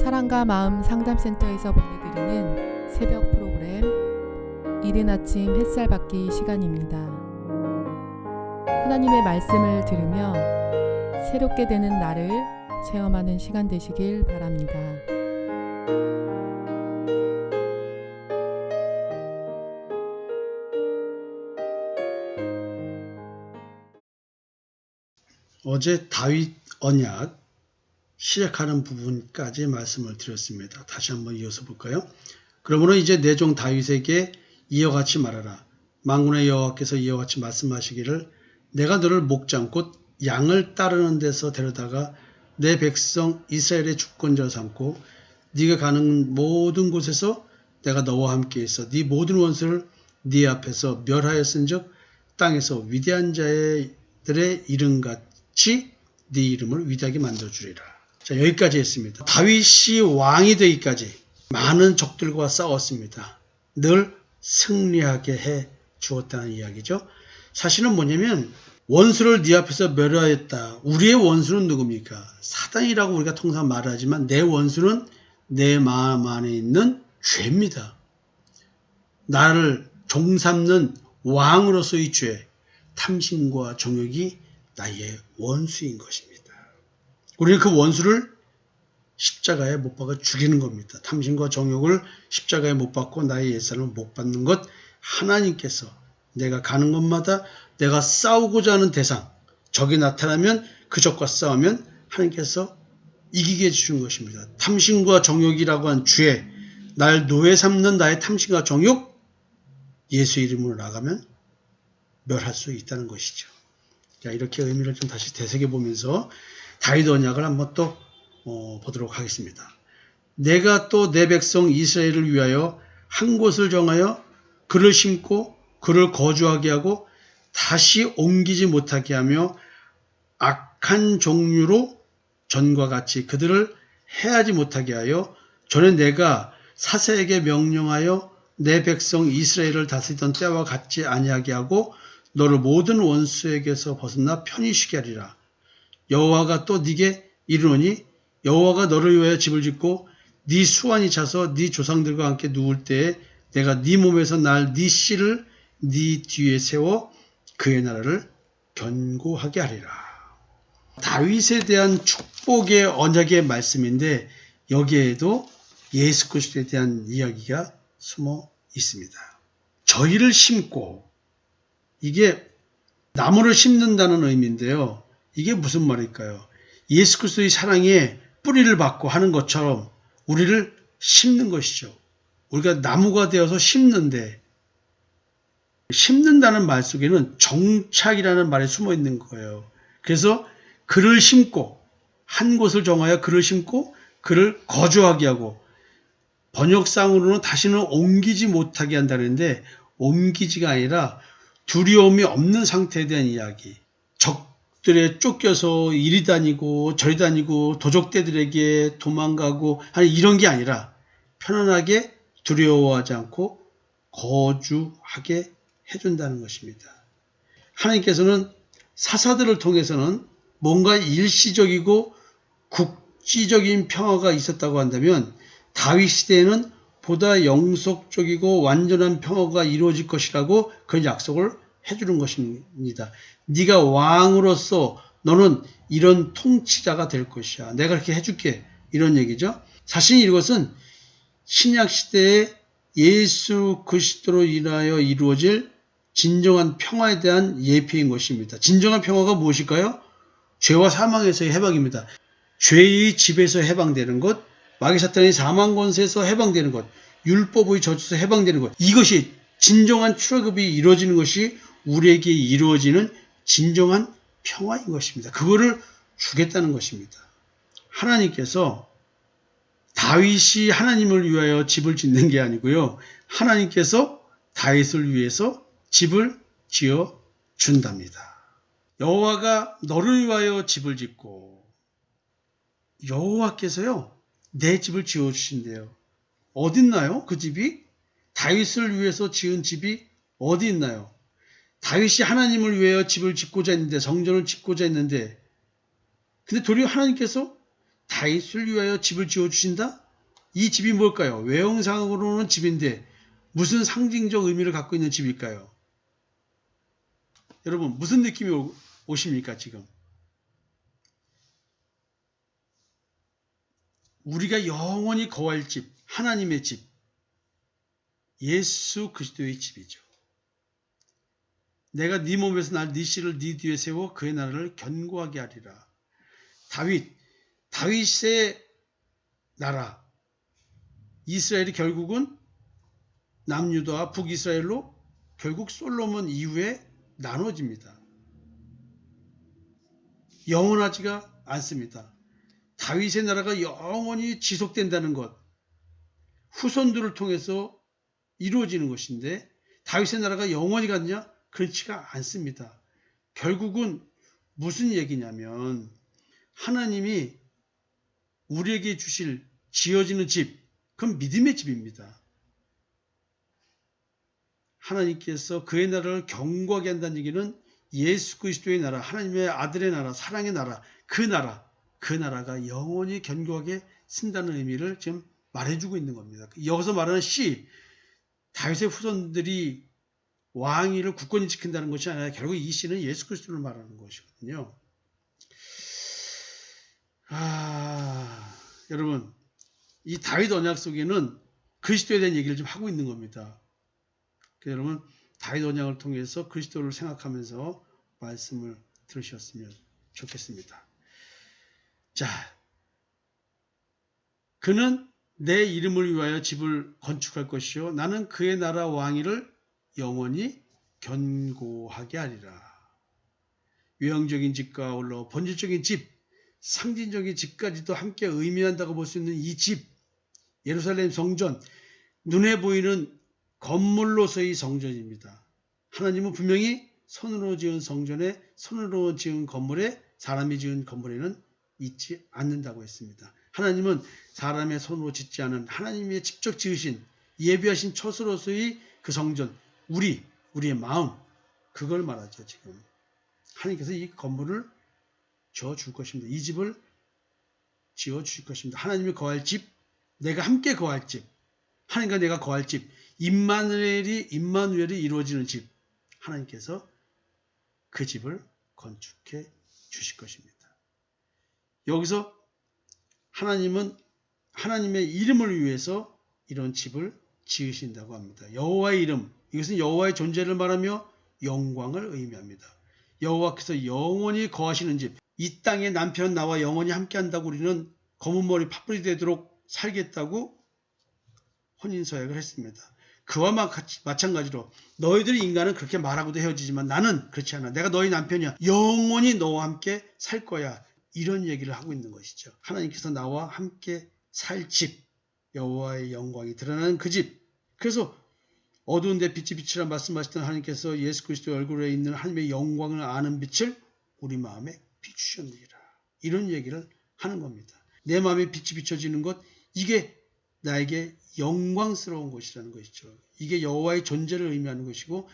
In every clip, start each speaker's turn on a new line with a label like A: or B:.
A: 사랑과 마음 상담센터에서 보내드리는 새벽 프로그램 이른 아침 햇살 받기 시간입니다. 하나님의 말씀을 들으며 새롭게 되는 나를 체험하는 시간 되시길 바랍니다.
B: 어제 다윗 언약 시작하는 부분까지 말씀을 드렸습니다. 다시 한번 이어서 볼까요? 그러므로 이제 내 종 다윗에게 이와 같이 말하라. 만군의 여호와께서 이와 같이 말씀하시기를 내가 너를 목장 곧 양을 따르는 데서 데려다가 내 백성 이스라엘의 주권자로 삼고 네가 가는 모든 곳에서 내가 너와 함께 있어 네 모든 원수를 네 앞에서 멸하였은즉 땅에서 위대한 자들의 이름같이 네 이름을 위대하게 만들어주리라. 자, 여기까지 했습니다. 다윗이 왕이 되기까지 많은 적들과 싸웠습니다. 늘 승리하게 해 주었다는 이야기죠. 사실은 뭐냐면 원수를 네 앞에서 멸하였다. 우리의 원수는 누굽니까? 사단이라고 우리가 통상 말하지만 내 원수는 내 마음 안에 있는 죄입니다. 나를 종삼는 왕으로서의 죄, 탐심과 정욕이 나의 원수인 것입니다. 우리는 그 원수를 십자가에 못 박아 죽이는 겁니다. 탐심과 정욕을 십자가에 못 박고 나의 옛사람을 못 받는 것, 하나님께서 내가 가는 곳마다 내가 싸우고자 하는 대상, 적이 나타나면 그 적과 싸우면 하나님께서 이기게 해주는 것입니다. 탐심과 정욕이라고 한 죄, 날 노예 삼는 나의 탐심과 정욕, 예수 이름으로 나가면 멸할 수 있다는 것이죠. 자, 이렇게 의미를 좀 다시 되새겨보면서 다윗 언약을 한번 또 보도록 하겠습니다. 내가 또 내 백성 이스라엘을 위하여 한 곳을 정하여 그를 심고 그를 거주하게 하고 다시 옮기지 못하게 하며 악한 종류로 전과 같이 그들을 해하지 못하게 하여 전에 내가 사세에게 명령하여 내 백성 이스라엘을 다스리던 때와 같지 아니하게 하고 너를 모든 원수에게서 벗어나 편히 쉬게 하리라. 여호와가 또 네게 이르노니 여호와가 너를 위하여 집을 짓고 네 수완이 차서 네 조상들과 함께 누울 때에 내가 네 몸에서 날 네 씨를 네 뒤에 세워 그의 나라를 견고하게 하리라. 다윗에 대한 축복의 언약의 말씀인데 여기에도 예수 그리스도에 대한 이야기가 숨어 있습니다. 저희를 심고, 이게 나무를 심는다는 의미인데요. 이게 무슨 말일까요? 예수 그리스도의 사랑에 뿌리를 받고 하는 것처럼 우리를 심는 것이죠. 우리가 나무가 되어서 심는데, 심는다는 말 속에는 정착이라는 말이 숨어 있는 거예요. 그래서 그를 심고, 한 곳을 정하여 그를 심고 그를 거주하게 하고, 번역상으로는 다시는 옮기지 못하게 한다는데 옮기지가 아니라 두려움이 없는 상태에 대한 이야기. 적들에 쫓겨서 이리 다니고 저리 다니고 도적대들에게 도망가고 하는 이런 게 아니라 편안하게 두려워하지 않고 거주하게 해준다는 것입니다. 하나님께서는 사사들을 통해서는 뭔가 일시적이고 국지적인 평화가 있었다고 한다면 다윗 시대에는 보다 영속적이고 완전한 평화가 이루어질 것이라고 그 약속을 해주는 것입니다. 네가 왕으로서 너는 이런 통치자가 될 것이야. 내가 그렇게 해줄게. 이런 얘기죠. 사실 이것은 신약 시대에 예수 그리스도로 인하여 이루어질 진정한 평화에 대한 예표인 것입니다. 진정한 평화가 무엇일까요? 죄와 사망에서의 해방입니다. 죄의 집에서 해방되는 것, 마귀 사탄의 사망 권세에서 해방되는 것, 율법의 저주에서 해방되는 것, 이것이 진정한 출애굽이 이루어지는 것이 우리에게 이루어지는 진정한 평화인 것입니다. 그거를 주겠다는 것입니다. 하나님께서 다윗이 하나님을 위하여 집을 짓는 게 아니고요. 하나님께서 다윗을 위해서 집을 지어 준답니다. 여호와가 너를 위하여 집을 짓고, 여호와께서요 내 집을 지어 주신대요. 어디 있나요? 그 집이? 다윗을 위해서 지은 집이 어디 있나요? 다윗이 하나님을 위하여 집을 짓고자 했는데, 성전을 짓고자 했는데, 근데 도리어 하나님께서 다윗을 위하여 집을 지어주신다? 이 집이 뭘까요? 외형상으로는 집인데 무슨 상징적 의미를 갖고 있는 집일까요? 여러분 무슨 느낌이 오십니까 지금? 우리가 영원히 거할 집, 하나님의 집, 예수 그리스도의 집이죠. 내가 네 몸에서 날 네 씨를 네 뒤에 세워 그의 나라를 견고하게 하리라. 다윗의 나라, 이스라엘이 결국은 남유다와 북이스라엘로 결국 솔로몬 이후에 나눠집니다. 영원하지가 않습니다. 다윗의 나라가 영원히 지속된다는 것, 후손들을 통해서 이루어지는 것인데 다윗의 나라가 영원히 갔냐? 그렇지가 않습니다. 결국은 무슨 얘기냐면 하나님이 우리에게 주실 지어지는 집, 그건 믿음의 집입니다. 하나님께서 그의 나라를 견고하게 한다는 얘기는 예수 그리스도의 나라, 하나님의 아들의 나라, 사랑의 나라, 그 나라가 영원히 견고하게 쓴다는 의미를 지금 말해주고 있는 겁니다. 여기서 말하는 다윗의 후손들이 왕위를 굳건히 지킨다는 것이 아니라 결국 이 씨는 예수 그리스도를 말하는 것이거든요. 여러분, 이 다윗 언약 속에는 그리스도에 대한 얘기를 좀 하고 있는 겁니다. 여러분, 다윗 언약을 통해서 그리스도를 생각하면서 말씀을 들으셨으면 좋겠습니다. 자, 그는 내 이름을 위하여 집을 건축할 것이요 나는 그의 나라 왕위를 영원히 견고하게 하리라. 외형적인 집과 아울러 본질적인 집, 상징적인 집까지도 함께 의미한다고 볼 수 있는 이 집, 예루살렘 성전, 눈에 보이는 건물로서의 성전입니다. 하나님은 분명히 손으로 지은 성전에, 손으로 지은 건물에, 사람이 지은 건물에는 있지 않는다고 했습니다. 하나님은 사람의 손으로 짓지 않은 하나님의 직접 지으신 예비하신 처소로서의 그 성전, 우리의 마음, 그걸 말하죠. 지금 하나님께서 이 건물을 지어줄 것입니다. 이 집을 지어주실 것입니다. 하나님이 거할 집, 내가 함께 거할 집, 하나님과 내가 거할 집, 임마누엘이 이루어지는 집, 하나님께서 그 집을 건축해 주실 것입니다. 여기서 하나님은 하나님의 이름을 위해서 이런 집을 지으신다고 합니다. 여호와의 이름, 이것은 여호와의 존재를 말하며 영광을 의미합니다. 여호와께서 영원히 거하시는 집, 이 땅에 남편 나와 영원히 함께한다고 우리는 검은 머리 팥불이 되도록 살겠다고 혼인서약을 했습니다. 그와 마찬가지로 너희들이 인간은 그렇게 말하고도 헤어지지만 나는 그렇지 않아. 내가 너희 남편이야. 영원히 너와 함께 살 거야. 이런 얘기를 하고 있는 것이죠. 하나님께서 나와 함께 살 집, 여호와의 영광이 드러나는 그 집. 그래서 어두운 데 빛이 빛이라 말씀하셨던 하나님께서 예수 그리스도의 얼굴에 있는 하나님의 영광을 아는 빛을 우리 마음에 비추셨느니라. 이런 얘기를 하는 겁니다. 내 마음에 빛이 비춰지는 것, 이게 나에게 영광스러운 것이라는 것이죠. 이게 여호와의 존재를 의미하는 것이고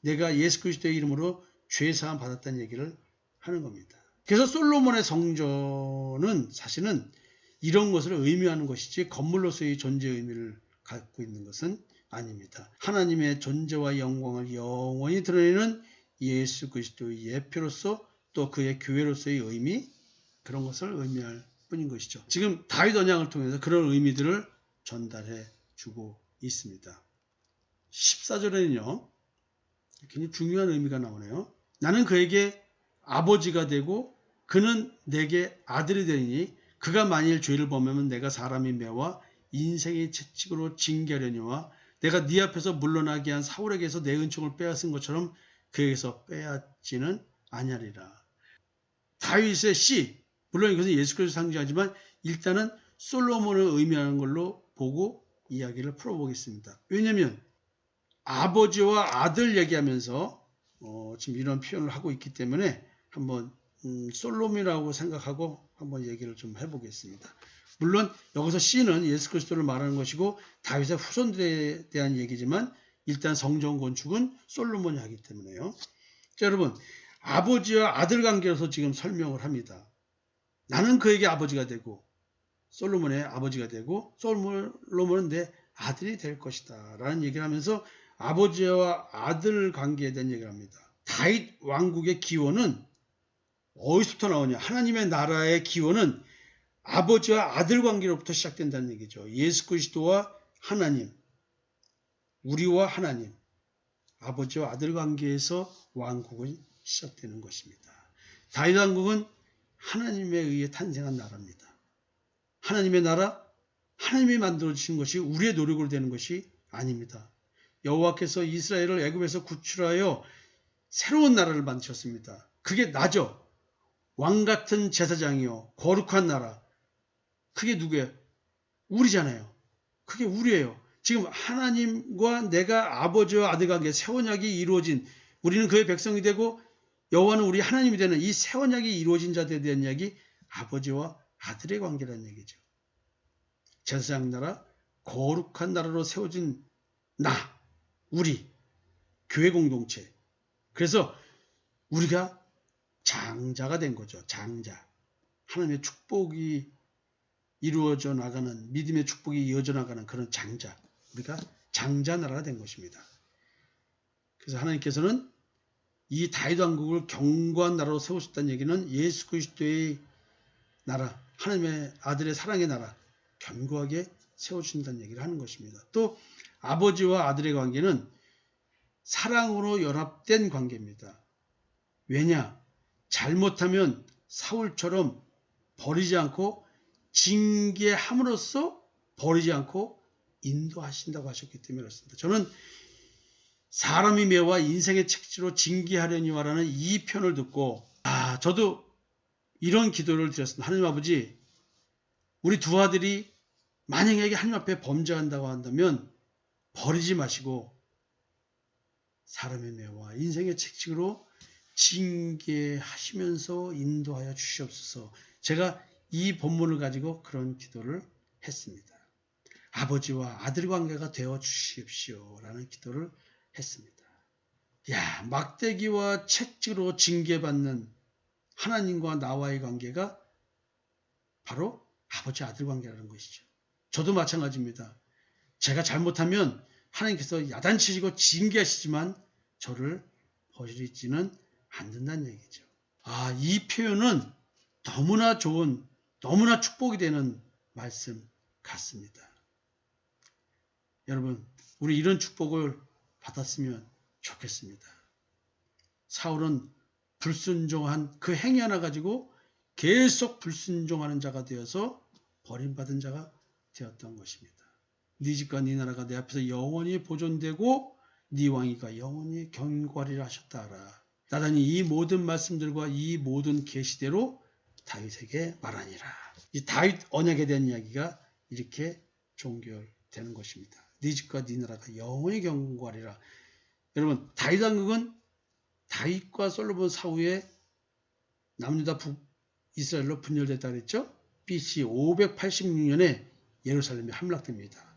B: 내가 예수 그리스도의 이름으로 죄사함 받았다는 얘기를 하는 겁니다. 그래서 솔로몬의 성전은 사실은 이런 것을 의미하는 것이지 건물로서의 존재 의미를 갖고 있는 것은 아닙니다. 하나님의 존재와 영광을 영원히 드러내는 예수 그리스도의 예표로서 또 그의 교회로서의 의미, 그런 것을 의미할 뿐인 것이죠. 지금 다윗 언약을 통해서 그런 의미들을 전달해 주고 있습니다. 14절에는요. 굉장히 중요한 의미가 나오네요. 나는 그에게 아버지가 되고 그는 내게 아들이 되니 그가 만일 죄를 범하면 내가 사람이 매와 인생의 채찍으로 징계하려니와 내가 네 앞에서 물러나게 한 사울에게서 내 은총을 빼앗은 것처럼 그에게서 빼앗지는 아니하리라. 다윗의 씨, 물론 이것은 예수 그리스도 상징하지만 일단은 솔로몬을 의미하는 걸로 보고 이야기를 풀어보겠습니다. 왜냐하면 아버지와 아들 얘기하면서 지금 이런 표현을 하고 있기 때문에 한번 솔로몬이라고 생각하고 한번 얘기를 좀 해보겠습니다. 물론 여기서 씨는 예수 그리스도를 말하는 것이고 다윗의 후손들에 대한 얘기지만 일단 성전 건축은 솔로몬이 하기 때문에요. 자, 여러분, 아버지와 아들 관계로서 지금 설명을 합니다. 나는 그에게 아버지가 되고 솔로몬의 아버지가 되고 솔로몬은 내 아들이 될 것이다 라는 얘기를 하면서 아버지와 아들 관계에 대한 얘기를 합니다. 다윗 왕국의 기원은 어디서부터 나오냐? 하나님의 나라의 기원은 아버지와 아들 관계로부터 시작된다는 얘기죠. 예수 그리스도와 하나님, 우리와 하나님, 아버지와 아들 관계에서 왕국은 시작되는 것입니다. 다윗 왕국은 하나님에 의해 탄생한 나라입니다. 하나님의 나라, 하나님이 만들어주신 것이 우리의 노력으로 되는 것이 아닙니다. 여호와께서 이스라엘을 애굽에서 구출하여 새로운 나라를 만드셨습니다. 그게 나죠. 왕 같은 제사장이요, 거룩한 나라. 그게 누구예요? 우리잖아요. 그게 우리예요. 지금 하나님과 내가 아버지와 아들 관계, 새 언약이 이루어진, 우리는 그의 백성이 되고 여호와는 우리 하나님이 되는 이 새 언약이 이루어진 자들에 대한 이야기, 아버지와 아들의 관계라는 얘기죠. 제사장 나라, 거룩한 나라로 세워진 나, 우리, 교회 공동체. 그래서 우리가 장자가 된 거죠. 장자. 하나님의 축복이 이루어져 나가는, 믿음의 축복이 이어져 나가는 그런 장자. 우리가 장자 나라가 된 것입니다. 그래서 하나님께서는 이 다윗 왕국을 견고한 나라로 세우셨다는 얘기는 예수 그리스도의 나라, 하나님의 아들의 사랑의 나라, 견고하게 세워주신다는 얘기를 하는 것입니다. 또 아버지와 아들의 관계는 사랑으로 연합된 관계입니다. 왜냐? 잘못하면 사울처럼 버리지 않고 징계함으로써 버리지 않고 인도하신다고 하셨기 때문에 그렇습니다. 저는 사람이 매와 인생의 책지로 징계하려니와라는 이 편을 듣고 저도 이런 기도를 드렸습니다. 하나님 아버지, 우리 두 아들이 만약에 하나님 앞에 범죄한다고 한다면 버리지 마시고 사람의 매와 인생의 책칙으로 징계하시면서 인도하여 주시옵소서. 제가 이 본문을 가지고 그런 기도를 했습니다. 아버지와 아들 관계가 되어 주십시오 라는 기도를 했습니다. 막대기와 채찍으로 징계받는 하나님과 나와의 관계가 바로 아버지 아들 관계라는 것이죠. 저도 마찬가지입니다. 제가 잘못하면 하나님께서 야단치시고 징계하시지만 저를 버리지는 않는다는 얘기죠. 이 표현은 너무나 좋은, 너무나 축복이 되는 말씀 같습니다. 여러분, 우리 이런 축복을 받았으면 좋겠습니다. 사울은 불순종한 그 행위 하나 가지고 계속 불순종하는 자가 되어서 버림받은 자가 되었던 것입니다. 네 집과 네 나라가 내 앞에서 영원히 보존되고 네 왕위가 영원히 견고하리라 하셨다 하라. 나단이 이 모든 말씀들과 이 모든 계시대로 다윗에게 말하니라. 이 다윗 언약에 대한 이야기가 이렇게 종결되는 것입니다. 네 집과 네 나라가 영원히 견고하리라. 여러분, 다윗 왕국은 다윗과 솔로몬 사후에 남유다 북이스라엘로 분열됐다 그랬죠? BC 586년에 예루살렘이 함락됩니다.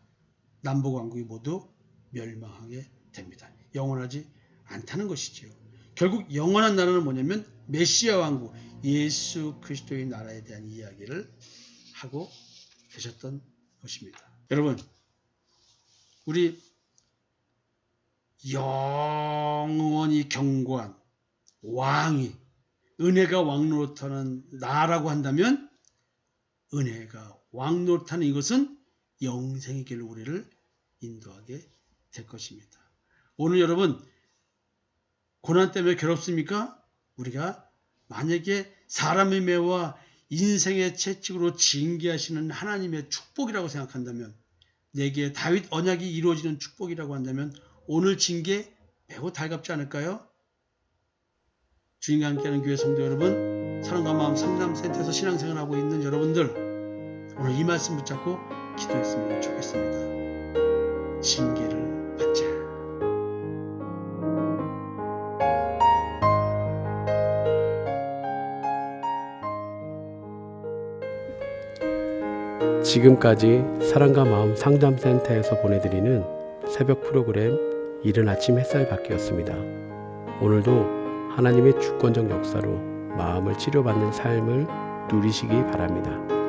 B: 남북 왕국이 모두 멸망하게 됩니다. 영원하지 않다는 것이지요. 결국 영원한 나라는 뭐냐면 메시아 왕국, 예수 그리스도의 나라에 대한 이야기를 하고 계셨던 것입니다. 여러분, 우리 영원히 견고한 왕이, 은혜가 왕노릇하는 나라고 한다면 은혜가 왕노릇하는 이것은 영생의 길로 우리를 인도하게 될 것입니다. 오늘 여러분, 고난 때문에 괴롭습니까? 우리가 만약에 사람의 매와 인생의 채찍으로 징계하시는 하나님의 축복이라고 생각한다면, 내게 다윗 언약이 이루어지는 축복이라고 한다면 오늘 징계 매우 달갑지 않을까요? 주님과 함께하는 교회 성도 여러분, 사랑과 마음 상담센터에서 신앙생활하고 있는 여러분들, 오늘 이 말씀 붙잡고 기도했으면 좋겠습니다. 징계를 받자.
C: 지금까지 사랑과 마음 상담센터에서 보내드리는 새벽 프로그램 이른 아침 햇살 받기였습니다. 오늘도 하나님의 주권적 역사로 마음을 치료받는 삶을 누리시기 바랍니다.